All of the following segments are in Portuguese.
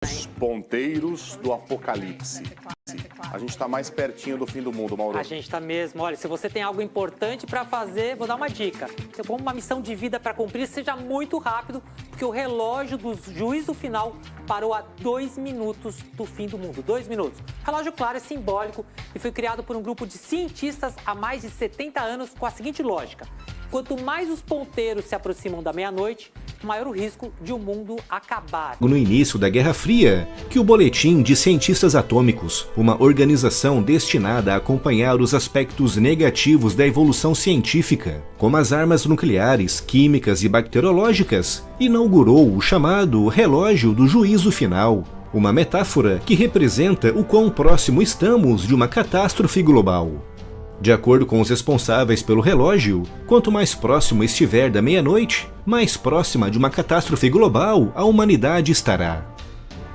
Os ponteiros do apocalipse. A gente está mais pertinho do fim do mundo, Mauro. A gente está mesmo. Olha, se você tem algo importante para fazer, vou dar uma dica. Você tem uma missão de vida para cumprir, seja muito rápido, porque o relógio do juízo final parou a 2 minutos do fim do mundo. 2 minutos. O relógio, claro, é simbólico e foi criado por um grupo de cientistas há mais de 70 anos com a seguinte lógica. Quanto mais os ponteiros se aproximam da meia-noite, maior o risco de o mundo acabar. No início da Guerra Fria, que o Boletim de Cientistas Atômicos, uma organização destinada a acompanhar os aspectos negativos da evolução científica, como as armas nucleares, químicas e bacteriológicas, inaugurou o chamado Relógio do Juízo Final, uma metáfora que representa o quão próximo estamos de uma catástrofe global. De acordo com os responsáveis pelo relógio, quanto mais próximo estiver da meia-noite, mais próxima de uma catástrofe global a humanidade estará.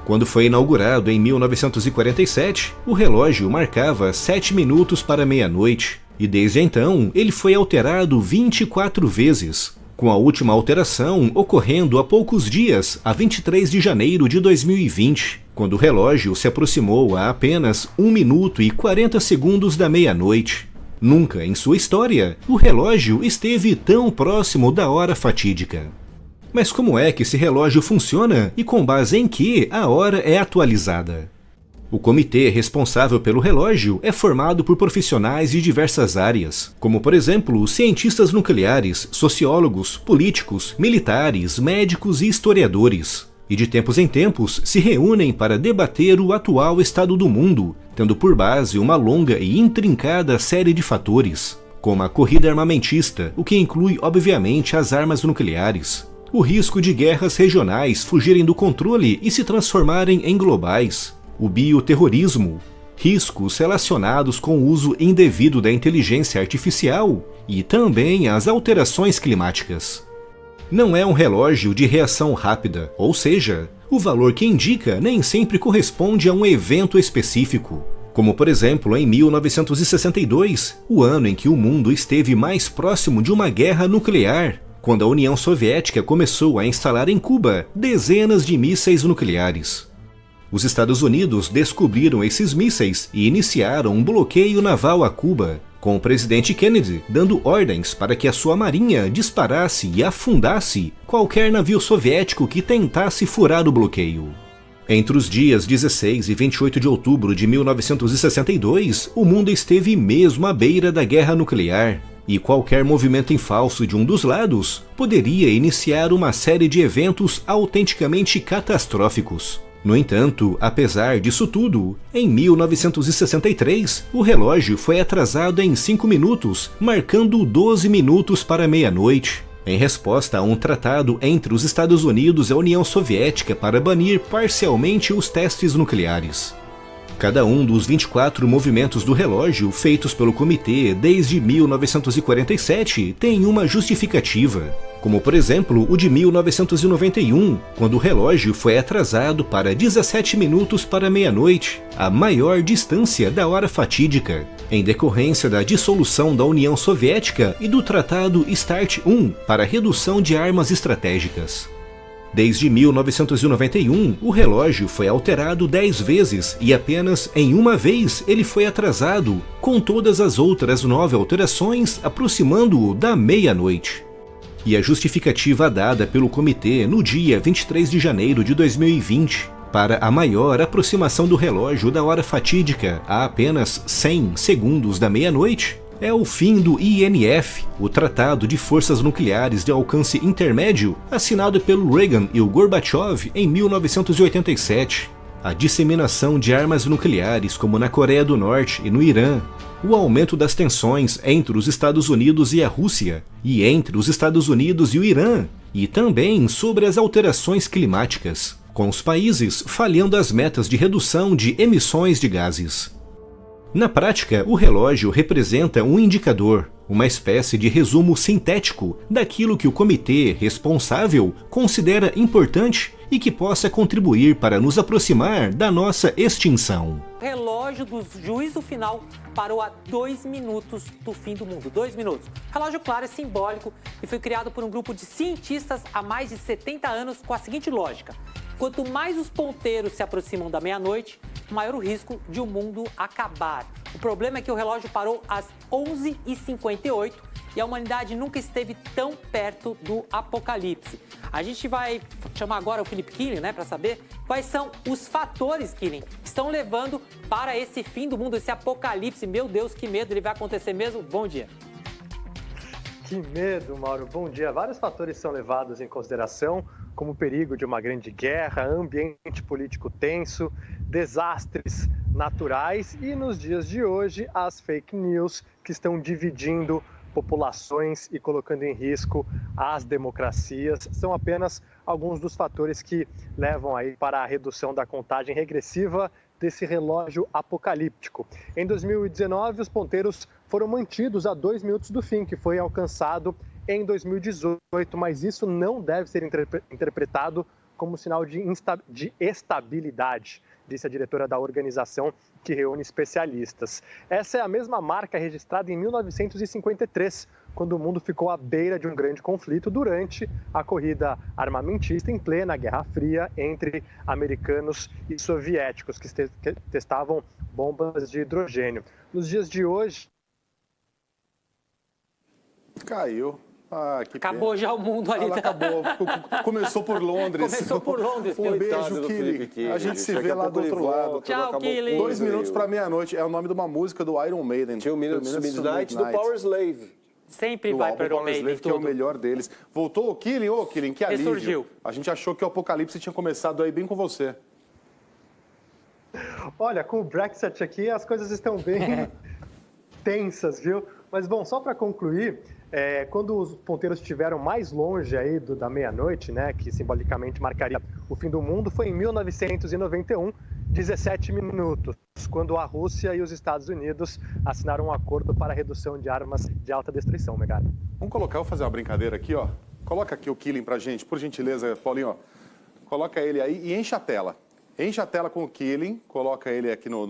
Quando foi inaugurado em 1947, o relógio marcava 7 minutos para meia-noite, e desde então ele foi alterado 24 vezes, com a última alteração ocorrendo há poucos dias, a 23 de janeiro de 2020, quando o relógio se aproximou a apenas 1 minuto e 40 segundos da meia-noite. Nunca em sua história, o relógio esteve tão próximo da hora fatídica. Mas como é que esse relógio funciona e com base em que a hora é atualizada? O comitê responsável pelo relógio é formado por profissionais de diversas áreas, como por exemplo, cientistas nucleares, sociólogos, políticos, militares, médicos e historiadores. E de tempos em tempos se reúnem para debater o atual estado do mundo, tendo por base uma longa e intrincada série de fatores, como a corrida armamentista, o que inclui obviamente as armas nucleares, o risco de guerras regionais fugirem do controle e se transformarem em globais, o bioterrorismo, riscos relacionados com o uso indevido da inteligência artificial e também as alterações climáticas. Não é um relógio de reação rápida, ou seja, o valor que indica nem sempre corresponde a um evento específico, como por exemplo em 1962, o ano em que o mundo esteve mais próximo de uma guerra nuclear, quando a União Soviética começou a instalar em Cuba dezenas de mísseis nucleares. Os Estados Unidos descobriram esses mísseis e iniciaram um bloqueio naval a Cuba, com o presidente Kennedy dando ordens para que a sua marinha disparasse e afundasse qualquer navio soviético que tentasse furar o bloqueio. Entre os dias 16 e 28 de outubro de 1962, o mundo esteve mesmo à beira da guerra nuclear, e qualquer movimento em falso de um dos lados poderia iniciar uma série de eventos autenticamente catastróficos. No entanto, apesar disso tudo, em 1963, o relógio foi atrasado em 5 minutos, marcando 12 minutos para meia-noite, em resposta a um tratado entre os Estados Unidos e a União Soviética para banir parcialmente os testes nucleares. Cada um dos 24 movimentos do relógio feitos pelo comitê desde 1947 tem uma justificativa, como por exemplo o de 1991, quando o relógio foi atrasado para 17 minutos para meia-noite, a maior distância da hora fatídica, em decorrência da dissolução da União Soviética e do Tratado START I para a redução de armas estratégicas. Desde 1991, o relógio foi alterado 10 vezes e apenas em uma vez ele foi atrasado, com todas as outras 9 alterações aproximando-o da meia-noite. E a justificativa dada pelo comitê no dia 23 de janeiro de 2020 para a maior aproximação do relógio da hora fatídica a apenas 100 segundos da meia-noite é o fim do INF, o Tratado de Forças Nucleares de Alcance Intermédio, assinado pelo Reagan e o Gorbachev em 1987, a disseminação de armas nucleares como na Coreia do Norte e no Irã, o aumento das tensões entre os Estados Unidos e a Rússia, e entre os Estados Unidos e o Irã, e também sobre as alterações climáticas, com os países falhando as metas de redução de emissões de gases. Na prática, o relógio representa um indicador, uma espécie de resumo sintético daquilo que o comitê responsável considera importante e que possa contribuir para nos aproximar da nossa extinção. O relógio do juízo final parou a 2 minutos do fim do mundo. 2 minutos. O relógio, claro, é simbólico e foi criado por um grupo de cientistas há mais de 70 anos com a seguinte lógica. Quanto mais os ponteiros se aproximam da meia-noite, maior o risco de o mundo acabar. O problema é que o relógio parou às 11h58 e a humanidade nunca esteve tão perto do apocalipse. A gente vai chamar agora o Philip Killing, né, para saber quais são os fatores, Killing, que estão levando para esse fim do mundo, esse apocalipse. Meu Deus, que medo, ele vai acontecer mesmo? Bom dia. Que medo, Mauro. Bom dia. Vários fatores são levados em consideração, como o perigo de uma grande guerra, ambiente político tenso, desastres naturais e, nos dias de hoje, as fake news que estão dividindo populações e colocando em risco as democracias. São apenas alguns dos fatores que levam aí para a redução da contagem regressiva desse relógio apocalíptico. Em 2019, os ponteiros foram mantidos a 2 minutos do fim, que foi alcançado em 2018, mas isso não deve ser interpretado como sinal de estabilidade, disse a diretora da organização que reúne especialistas. Essa é a mesma marca registrada em 1953, quando o mundo ficou à beira de um grande conflito durante a corrida armamentista em plena Guerra Fria entre americanos e soviéticos, que testavam bombas de hidrogênio. Nos dias de hoje... Caiu. Ah, que Acabou pena. já o mundo ali. Ela acabou. Começou por Londres. Começou por Londres. Um beijo, Killing. A gente se vê lá do outro lado. Tchau, Killing. 2 minutos para meia-noite. É o nome de uma música do Iron Maiden. 2 Minutes to Midnight do Power Slave. Sempre Do vai álbum para o Power Maiden, Slave, que é o tudo. melhor deles. Voltou o Killing? Ô, Killing, que alívio. Ressurgiu. A gente achou que o apocalipse tinha começado aí bem com você. Olha, com o Brexit aqui as coisas estão bem tensas, viu? Mas, bom, só para concluir, quando os ponteiros estiveram mais longe aí da meia-noite, né, que simbolicamente marcaria o fim do mundo, foi em 1991, 17 minutos, quando a Rússia e os Estados Unidos assinaram um acordo para a redução de armas de alta destruição, Megara. Vamos colocar, vou fazer uma brincadeira aqui, ó. Coloca aqui o Killing pra gente, por gentileza, Paulinho, ó. Coloca ele aí e enche a tela. Enche a tela com o Killing, coloca ele aqui no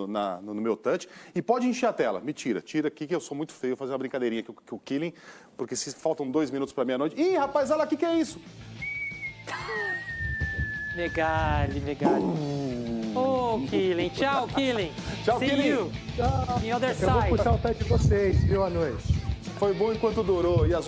meu touch e pode encher a tela. Me tira aqui que eu sou muito feio, vou fazer uma brincadeirinha aqui com o Killing, porque se faltam 2 minutos para meia-noite... Ih, rapaz, olha lá, o que é isso? Megali. Oh, Killing. Tchau, Killing. Tchau, See Killing. you. Tchau. The other Eu vou side. puxar o pé de vocês, viu, à noite. Foi bom enquanto durou. E as